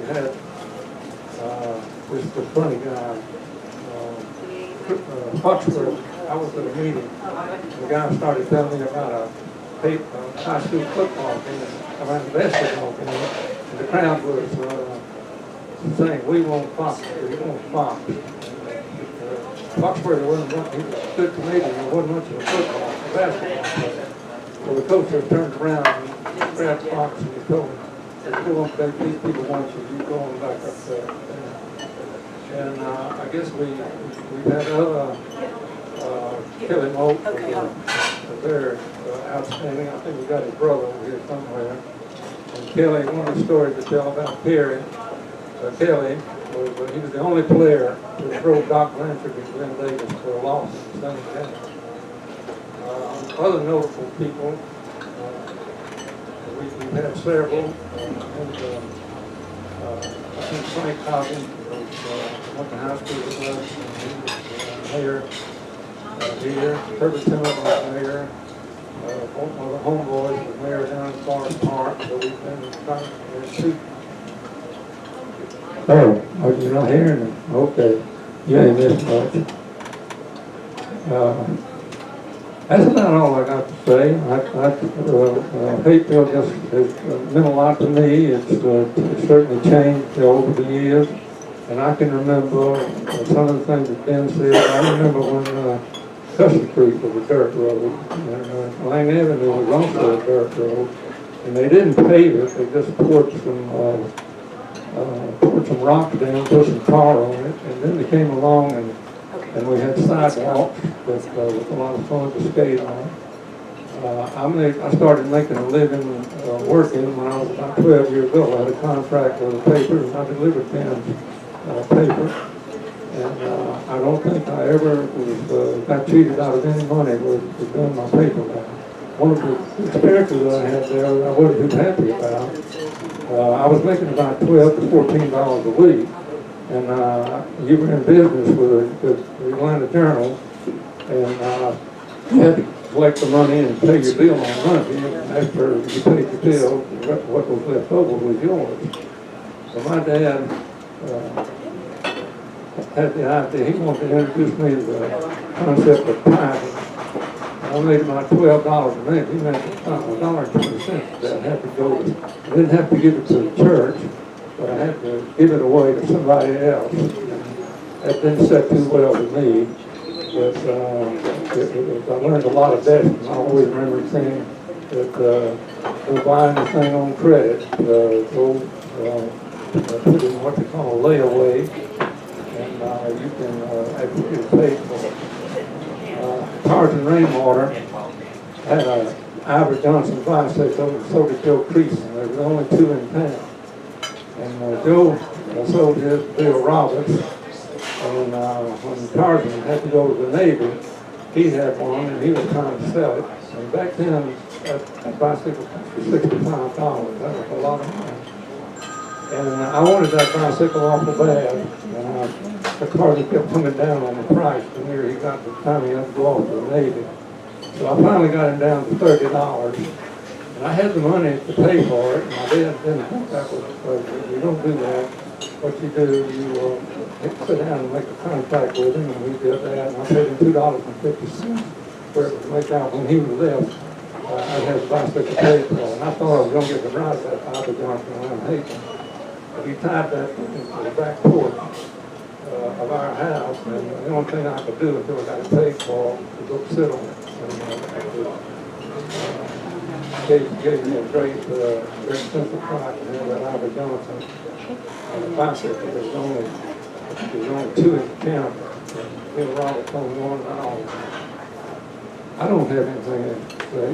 had this funny guy, Foxworth. I was at a meeting. The guy started telling me about a high school football game, around the basketball game, and the crowd was saying, "We want Fox, we want Fox." Foxworth wasn't much, he was a good comedian, he wasn't much of a football, a basketball player. So the coach just turned around and grabbed Fox and he told him, "These people want you, you go on back up there." And I guess we had other Kelly Moak was very outstanding. I think we got his brother over here somewhere. And Kelly, one of the stories to tell about Perry, Kelly, he was the only player who drove Doc Blanchard and Glenn Davis for a loss in the same game. Other notable people, we've had several. I think Frank Coggins went to high school with us. He was mayor here. Herbert Tillman was mayor. One of the homeboys was mayor down in Forest Park. So we've been trying to shoot. Oh, you're not hearing them? Okay. You ain't missed much. That's about all I got to say. Hapeville just has meant a lot to me. It's certainly changed over the years. And I can remember some of the things that Ben said. I remember when Custom Creek was a dirt road. And Lang Avenue was also a dirt road. And they didn't pave it. They just poured some rocks down, put some tar on it. And then they came along and we had sidewalks that was a lot of fun to skate on. I started making a living working when I was about 12 years old. I had a contract with a paper and I delivered Ben's paper. And I don't think I ever got cheated out of any money with doing my paper now. One of the experiences that I had there I wasn't too happy about. I was making about $12 to $14 a week. And you were in business with the Atlanta Journal, and you had to collect the money and pay your bill on Monday. And after you paid your bill, what was left over was yours. So my dad had the idea, he wanted to introduce me to the concept of tithing. I made about $12 a minute. He made $1.20 that I had to go to. I didn't have to give it to the church, but I had to give it away to somebody else. That didn't set too well with me, but I learned a lot of lessons. I always remember saying that we're buying the thing on credit, go put in what they call a layaway, and you can actually get paid for it. Cars and Rainwater had an Ivor Johnson bicycle, and so did Joe Creason. There were only two in town. And Joe sold his to Bill Roberts, and when Tarzan had to go to the Navy, he had one, and he was trying to sell it. And back then, that bicycle was $65. That was a lot of money. And I wanted that bicycle awful bad, and the Tarzan kept coming down on the price the nearer he got to the time he had to go off to the Navy. So I finally got him down to $30. And I had the money to pay for it, and my dad didn't think that was appropriate. You don't do that. What you do, you sit down and make a contract with him, and we did that, and I paid him $2.50 for it to make out when he was left. I'd have the bicycle paid for, and I thought I was going to get the ride that Ivor Johnson around Haven. But he tied that into the back porch of our house, and the only thing I could do until I got it paid for was go sit on it. And, gave me a great sense of pride to have that Ivor Johnson bicycle. There's only two in the county. Bill Roberts only one and all. I don't have anything else to say.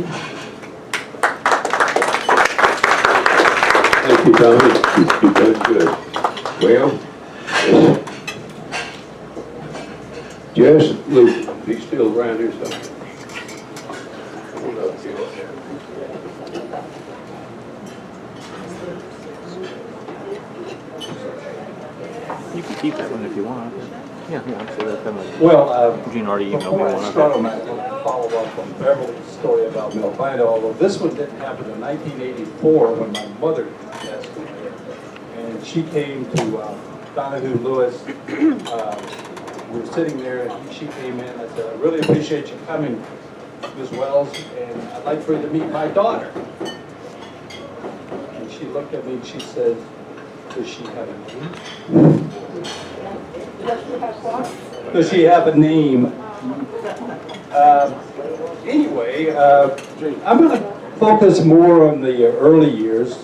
Thank you, Tommy. You've done good. Well, Jess Lucas, he's still around here somewhere. Hold up, Jess. You can keep that one if you want. Yeah, I'm sure that's coming. Well, Gene already emailed me before I one. start on that, I'll follow up on Beverly's story about Milvina, although this one didn't happen in 1984 when my mother passed away. And she came to Donahue Lewis. We were sitting there, and she came in. I said, I really appreciate you coming, Ms. Wells, and I'd like for you to meet my daughter. And she looked at me and she said, does she have a name? Does she have a name? Anyway, I'm going to focus more on the early years.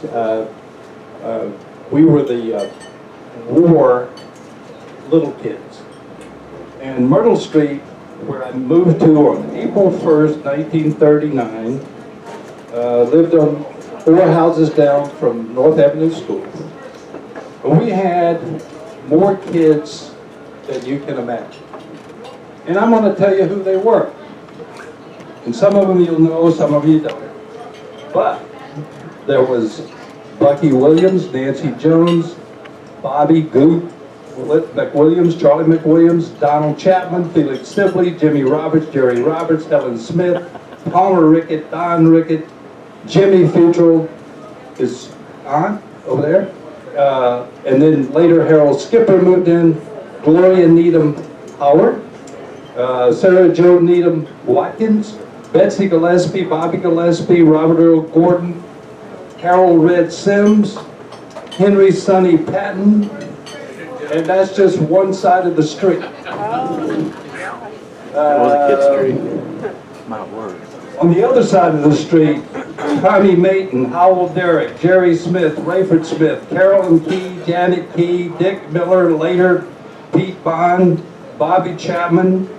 We were the war little kids. And Myrtle Street, where I moved to on April 1st, 1939, lived on 4 houses down from North Avenue School. And we had more kids than you can imagine. And I'm going to tell you who they were. And some of them you'll know, some of you don't. But there was Bucky Williams, Nancy Jones, Bobby Goop, McWilliams, Charlie McWilliams, Donald Chapman, Felix Sibley, Jimmy Roberts, Jerry Roberts, Helen Smith, Palmer Rickett, Don Rickett, Jimmy Futrell, his aunt over there. And then later Harold Skipper moved in, Gloria Needham Howard, Sarah Jo Needham Watkins, Betsy Gillespie, Bobby Gillespie, Robert Earl Gordon, Harold Red Sims, Henry Sonny Patton, and that's just one side of the street. Kid Street. My word. On the other side of the street, Tommy Mayton, Howell Derrick, Jerry Smith, Rayford Smith, Carolyn Key, Janet Key, Dick Miller, later Pete Bond, Bobby Chapman,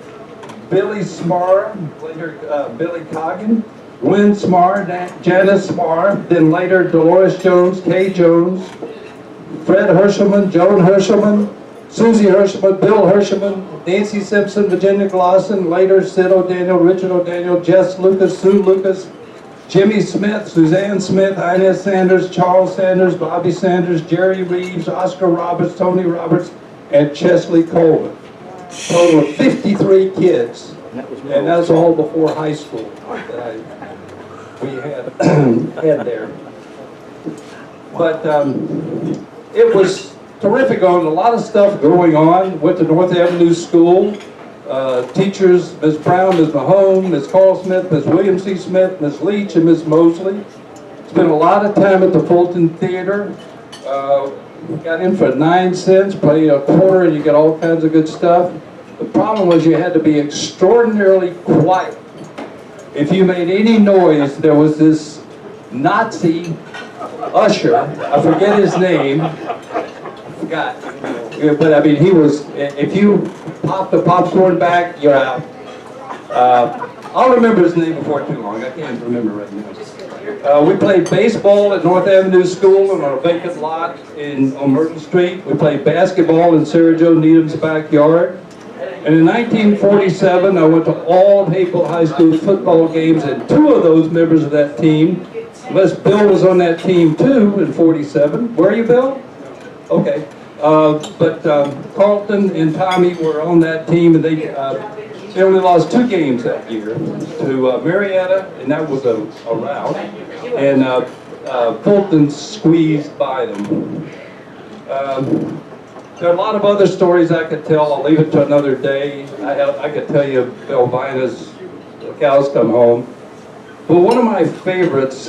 Billy Smar, later Billy Coggin, Gwen Smar, Janice Smar, then later Dolores Jones, Kay Jones, Fred Hershelman, Joan Hershelman, Susie Hershelman, Bill Hershelman, Nancy Simpson, Virginia Glosson, later Sid O'Daniel, Richard O'Daniel, Jess Lucas, Sue Lucas, Jimmy Smith, Suzanne Smith, Inez Sanders, Charles Sanders, Bobby Sanders, Jerry Reeves, Oscar Roberts, Tony Roberts, and Chesley Coleman. Total of 53 kids, and that's all before high school that we had had there. But it was terrific on a lot of stuff going on. Went to North Avenue School. Teachers, Ms. Brown, Ms. Mahone, Ms. Carl Smith, Ms. William C. Smith, Ms. Leach, and Ms. Mosley. Spent a lot of time at the Fulton Theater. Got in for 9 cents, pay a quarter, and you get all kinds of good stuff. The problem was you had to be extraordinarily quiet. If you made any noise, there was this Nazi usher, I forget his name, I forgot, but I mean he was, if you pop the popcorn back, you're out. I'll remember his name before too long, I can't remember right now. We played baseball at North Avenue School on a vacant lot on Myrtle Street. We played basketball in Sarah Jo Needham's backyard. And in 1947, I went to all of Hapeville High School football games, and 2 of those members of that team, unless Bill was on that team too in 47. Were you, Bill? Okay. But Carlton and Tommy were on that team, and they only lost 2 games that year to Marietta, and that was a rout, and Fulton squeezed by them. There are a lot of other stories I could tell. I'll leave it to another day. I could tell you Bill Vina's The Cows Come Home. But one of my favorites,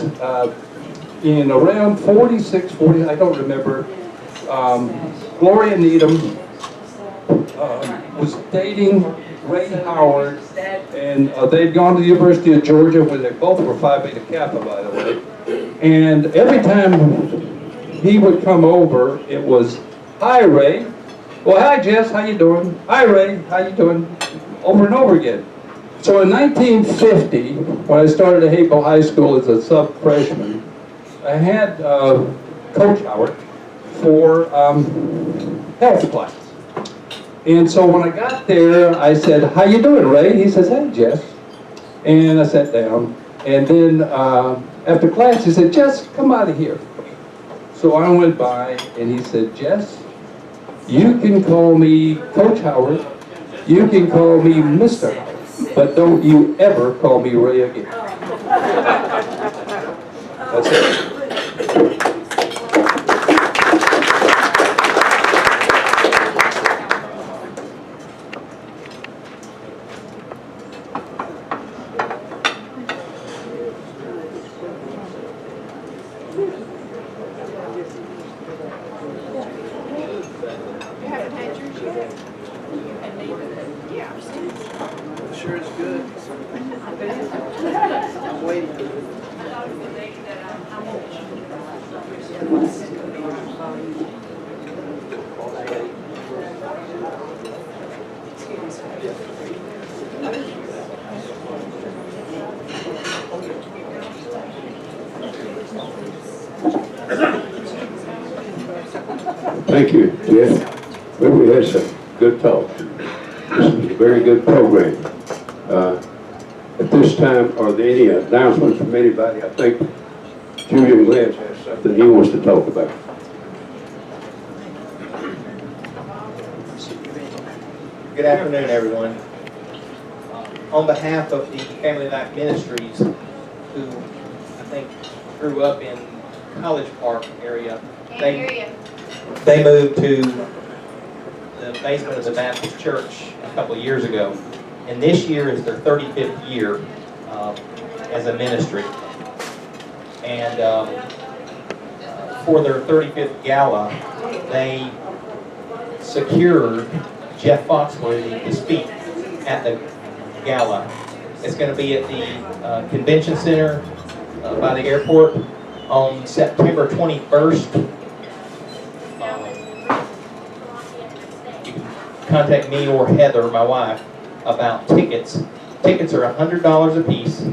in around 46, 40, I don't remember, Gloria Needham was dating Ray Howard, and they'd gone to the University of Georgia, where they both were Phi Beta Kappa, by the way. And every time he would come over, it was, "Hi, Ray." "Well, hi, Jess, how you doing?" "Hi, Ray, how you doing?" Over and over again. So in 1950, when I started at Hapeville High School as a sub-freshman, I had Coach Howard for health class. And so when I got there, I said, "How you doing, Ray?" He says, "Hey, Jess." And I sat down. And then after class, he said, "Jess, come out of here." So I went by, and he said, "Jess, you can call me Coach Howard, you can call me Mr. Howard, but don't you ever call me Ray again." That's it. Thank you, Jeff. Well, we had some good talk. This is a very good program. At this time, are there any announcements from anybody? I think Julian Glantz has something he wants to talk about. Good afternoon, everyone. On behalf of the Family Life Ministries, who I think grew up in College Park area, they moved to the basement of the Baptist Church a couple of years ago. And this year is their 35th year as a ministry. And for their 35th gala, they secured Jeff Foxworthy to speak at the gala. It's going to be at the Convention Center by the airport on September 21st. You can contact me or Heather, my wife, about tickets. Tickets are $100 a piece,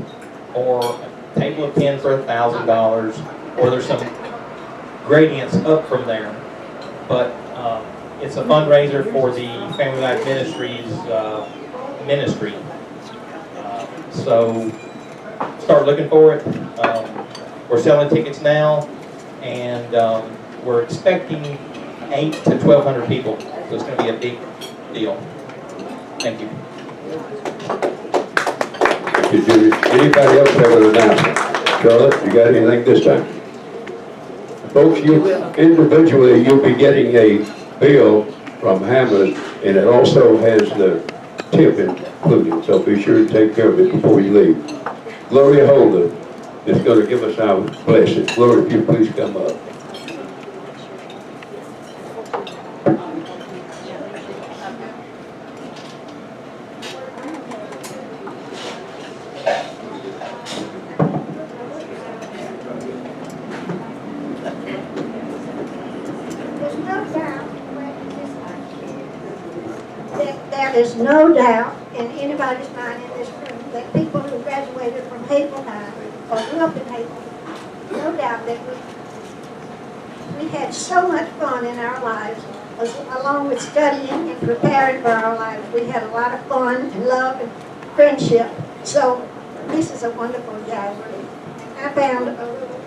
or a table of 10 for $1,000, or there's some gradients up from there. But it's a fundraiser for the Family Life Ministries ministry. So start looking for it. We're selling tickets now, and we're expecting 800 to 1,200 people. So it's going to be a big deal. Thank you. Did anybody else have an announcement? Charlotte, you got anything this time? Folks, you individually, you'll be getting a bill from Hammond, and it also has the tip included, so be sure to take care of it before you leave. Gloria Holden is going to give us our blessing. Gloria, if you please come up. There's no doubt in anybody's mind in this room that people who graduated from Hapeville High or grew up in Hapeville, no doubt that we had so much fun in our lives, along with studying and preparing for our lives. We had a lot of fun and love and friendship. So this is a wonderful gathering. I found a little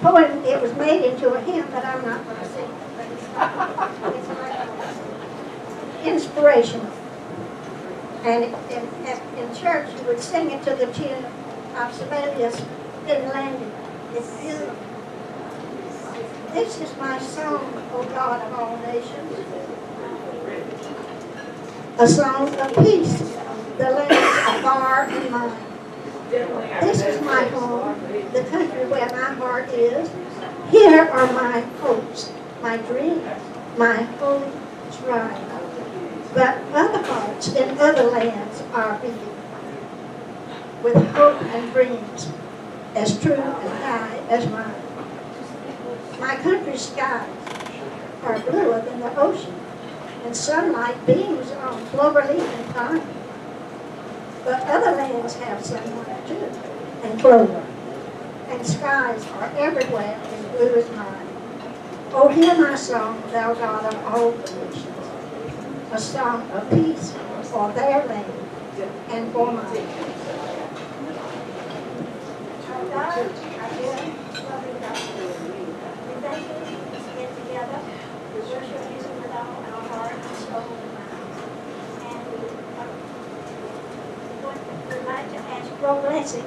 poem. It was made into a hymn, but I'm not going to sing it. But it's like inspirational. And in church, you would sing it to the tune of Sibelius in Landing. It's beautiful. This is my song, O God of all nations. A song of peace, the lands are far and mine. This is my home, the country where my heart is. Here are my hopes, my dreams, my holy shrine. But other hearts in other lands are beating with hope and dreams as true and high as mine. My country's skies are bluer than the ocean, and sunlight beams on cloverleaf and pine. But other lands have sunlight too, and clover, and skies are everywhere as blue as mine. Oh, hear my song, thou God of all creation. A song of peace for their land and for mine. Our God, our dear, loving God, we thank you to get together. We worship you with all our heart and soul and mind. And we'd like to ask your blessing.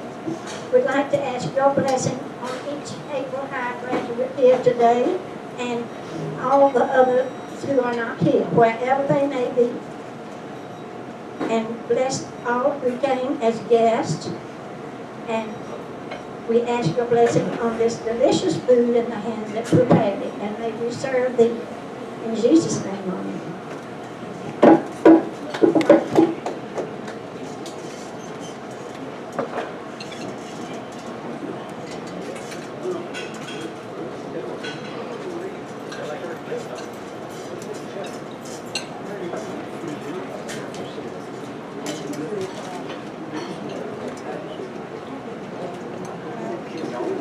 We'd like to ask your blessing on each Hapeville High graduate here today and all the other who are not here, wherever they may be. And bless all who came as guests. And we ask your blessing on this delicious food in the hands that prepared it. And may we serve thee in Jesus' name, amen.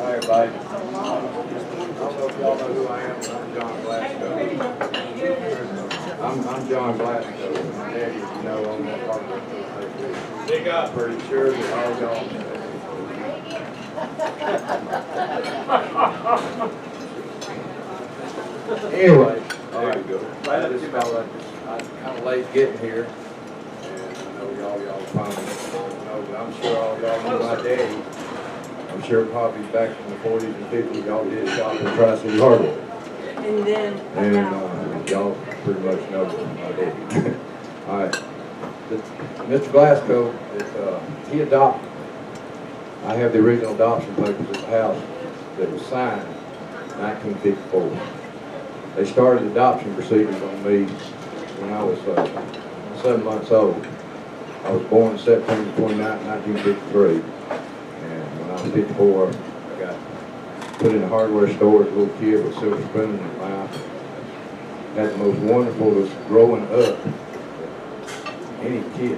Hi, everybody. y'all know who I am. I'm John Glasgow. I'm John Glasgow. My daddy, you know, on that part. Big up. Pretty sure that all y'all know. Anyway, there you go. I'm kind of late getting here, and I know y'all probably know, but I'm sure all y'all know my daddy. I'm sure probably back in the 40s and 50s, y'all did shop in Tri-City Hardware. And y'all pretty much know my daddy. All right. Mr. Glasgow, he adopted. I have the original adoption papers at the house that was signed in 1954. They started adoption procedures on me when I was 7 months old. I was born September 29, 1953. And when I was 54, I got put in a hardware store as a little kid with a silver spoon in my mouth. Had the most wonderful growing up any kid.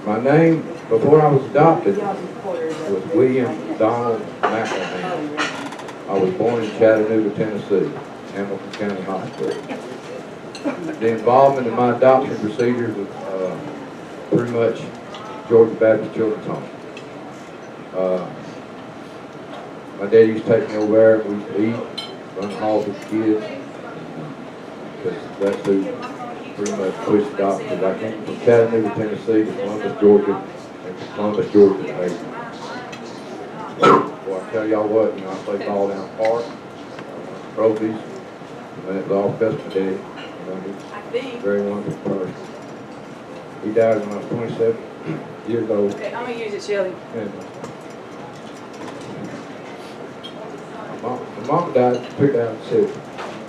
My name, before I was adopted, was William Donald McDonald. I was born in Chattanooga, Tennessee, Hamilton County Hospital. The involvement in my adoption procedures was pretty much Georgia Baptist Children's Home. My dad used to take me over there, and we used to eat, run halls with the kids, because that's who pretty much pushed adoption. I came from Chattanooga, Tennessee to Columbus, Georgia, and from Columbus, Georgia to Hapeville. Well, I tell y'all what, I played ball down the park, trophies, and it was all because of my daddy. He's a very wonderful person. He died when I was 27 years old. Okay, I'm gonna use it, Shelly. And my mom died 2006.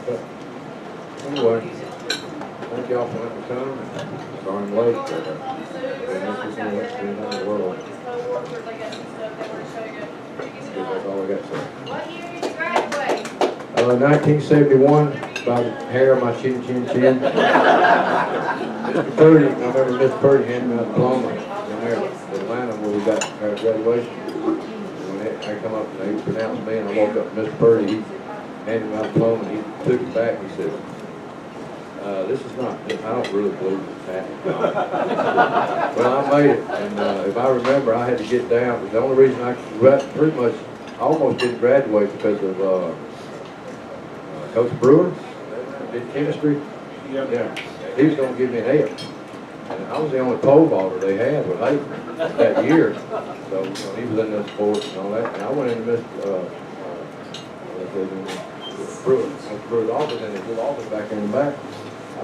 But anyway, thank y'all for letting me come. Sorry I'm late, but this is the next thing in the world. That's all I got to say. What year did you graduate? 1971, by the hair of my chin. Mr. Purdy, I remember Mr. Purdy handed me a diploma in there in Atlanta where we got our graduation. When I come up and they pronounced me and I walked up to Mr. Purdy, he handed me my diploma and he took it back and he said, this is not, I don't really believe it's happening. Well, I made it, and if I remember, I had to get down. But the only reason I pretty much almost didn't graduate because of Coach Brewer, did chemistry. Yeah, he was going to give me an F. And I was the only pole vaulter they had with Hayden that year. So he was in the sports and all that. And I went into Mr. Brewer's office, and his little office back in the back.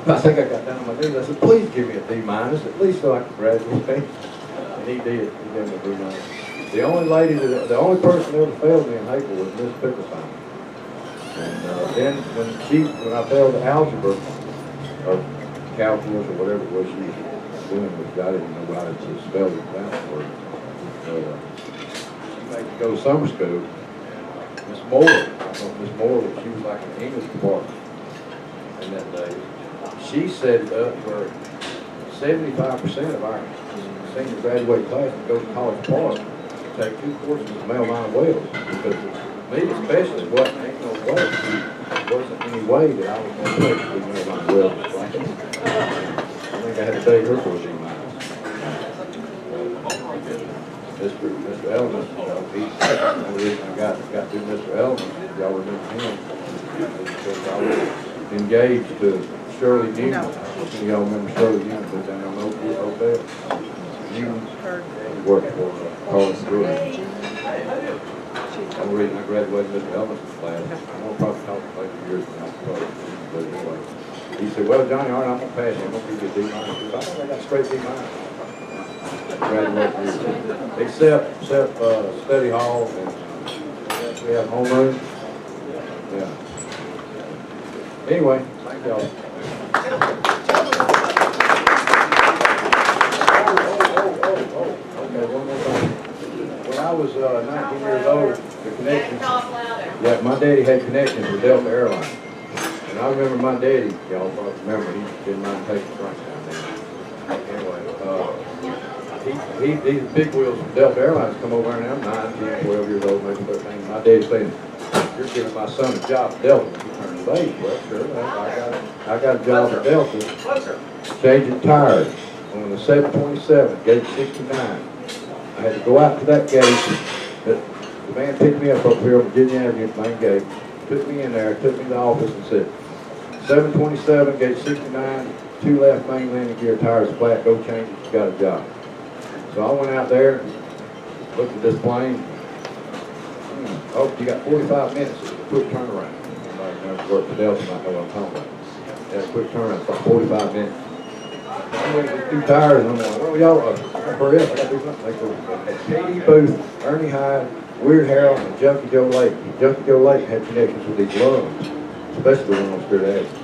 I think I got down on my knees. I said, please give me a D- at least so I can graduate. And he did. He gave me a D-. The only person that ever failed me in Hapeville was Miss Picklefine. And then when I failed the algebra, or calculus, or whatever it was she was doing, which I didn't know how to spell it down for her. So she made me go to summer school. Miss Moore, she was like an English department in that day. She set it up for 75% of our senior graduate class to go to College Park and take 2 courses in male line of Wales. Because me especially, ain't no way. Wasn't any way that I was going to take the male line of Wales. I think I had to take her for a D-. Mr. Elman, the only reason I got through Mr. Elman, y'all remember him, because I was engaged to Shirley Newman. Y'all remember Shirley Newman, but down on Oakdale. Newman worked for Carlos Brewer. The only reason I graduated Mr. Elman's class, I'm going to probably talk about it years from now, but anyway. He said, well, Johnny, all right, I'm going to pass you. I'm going to give you a D-. I think I got straight D-. Graduate, except study hall, and we have homeroom. Yeah. Anyway, thank y'all. Okay, one more thing. When I was 19 years old, the connections. Yeah, my daddy had connections with Delta Airlines, and I remember my daddy. Y'all probably remember he didn't mind taking flights down there. These big wheels from Delta Airlines come over and I'm 9, 10, 12 years old, maybe 13. My dad's saying, you're giving my son a job at Delta when he turns of age. Well, sure, I got a job at Delta, changing tires on the 727, gate 69. I had to go out to that gate. The man picked me up over here on Virginia Avenue at the main gate, took me in there, took me to the office and said, 727, gate 69, 2 left main landing gear, tires flat, go change it, you got a job. So I went out there, looked at this plane. Oh, you got 45 minutes, it's a quick turnaround. Somebody never worked for Delta, might know what I'm talking about. Yeah, a quick turnaround, about 45 minutes. I went with 2 tires and I'm like, well, y'all, hurry up, I gotta do something. They go, K.D. Booth, Ernie Hyde, Weird Harold, and Junkie Joe Lake. Junkie Joe Lake had connections with these lungs, especially the one on Spirit Avenue.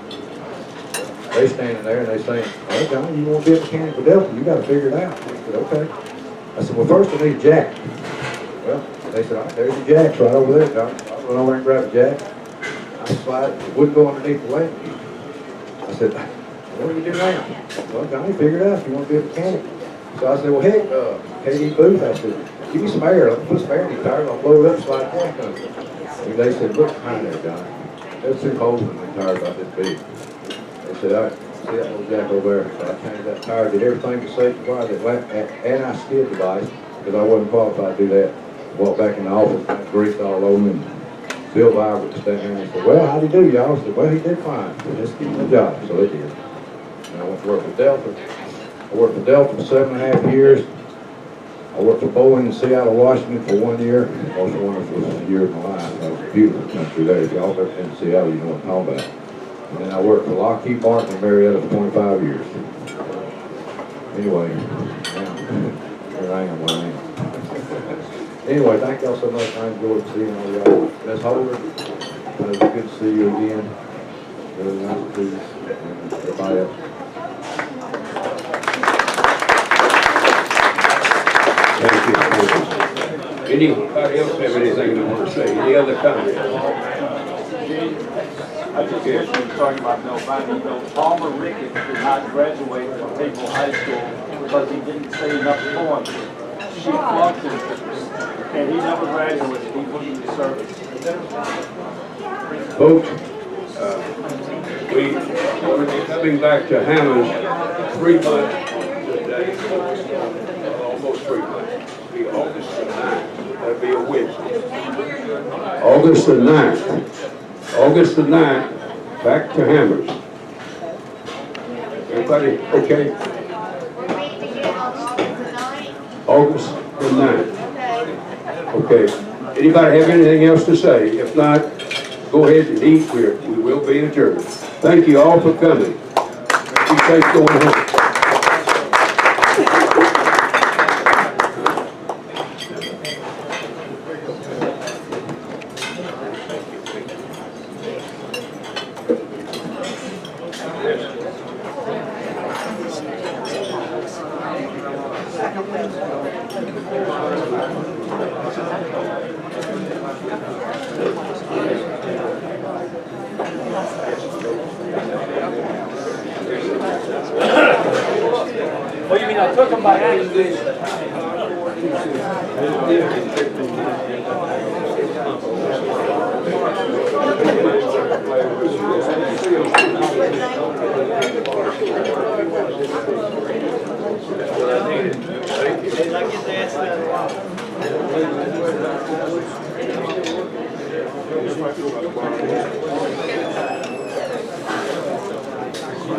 They standing there and they saying, oh, Johnny, you want to be a mechanic with Delta, you got to figure it out. I said, okay. I said, well, first I need a jack. Well, they said, all right, there's your jacks right over there, Johnny. I went over and grabbed a jack. I slide it, it wouldn't go underneath the landing gear. I said, what do you do now? Well, Johnny, figure it out if you want to be a mechanic. So I said, well, heck, K.D. Booth, I said, give me some air. Let me put some air in these tires. I'll blow it up, slide a jack under it. And they said, look behind there, Johnny. There's 2 holes in the tires about this big. They said, all right, see that little jack over there. So I changed that tire, did everything to safety wire, and I skid device, because I wasn't qualified to do that. Walked back in the office, and greased all over me. Bill Viber was standing there and said, well, how'd he do, y'all? I said, well, he did fine. So just give him a job. So they did. And I went to work for Delta. I worked for Delta for 7.5 years. I worked for Boeing in Seattle, Washington for 1 year. Most wonderful year of my life. It was a beautiful country there. If y'all ever been to Seattle, you know what I'm talking about. And then I worked for Lockheed Martin in Marietta for 25 years. Anyway, now, here I am where I am. Anyway, thank y'all so much. I enjoyed seeing all y'all. Ms. Holder, it was good to see you again. Really nice to see you. And everybody else. Thank you. Anybody else have anything they want to say? Any other comments? I just wish we were talking about Bill Biden. You know, Palmer Ricketts did not graduate from Hapeville High School because he didn't say enough poems. She flunked him, and he never graduated. He went into service. Folks, we will be coming back to Hammond 3 months today, almost 3 months. It'll be August the 9th. That'll be a Wednesday. August the 9th. August the 9th, back to Hammers. Everybody okay? We're meeting again on August the 9th. August the 9th. Okay. Anybody have anything else to say? If not, go ahead and eat. We will be adjourned. Thank you all for coming. Be safe going home. What do you mean? I took him by accident.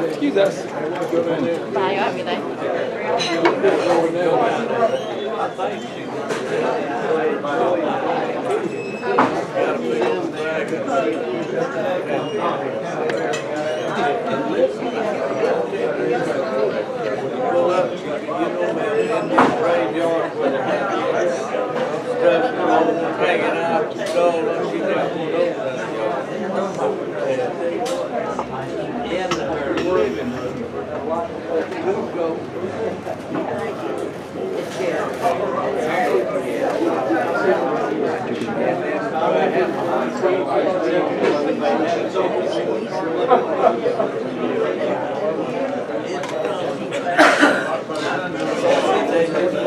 Excuse us. Tayo, everything. It's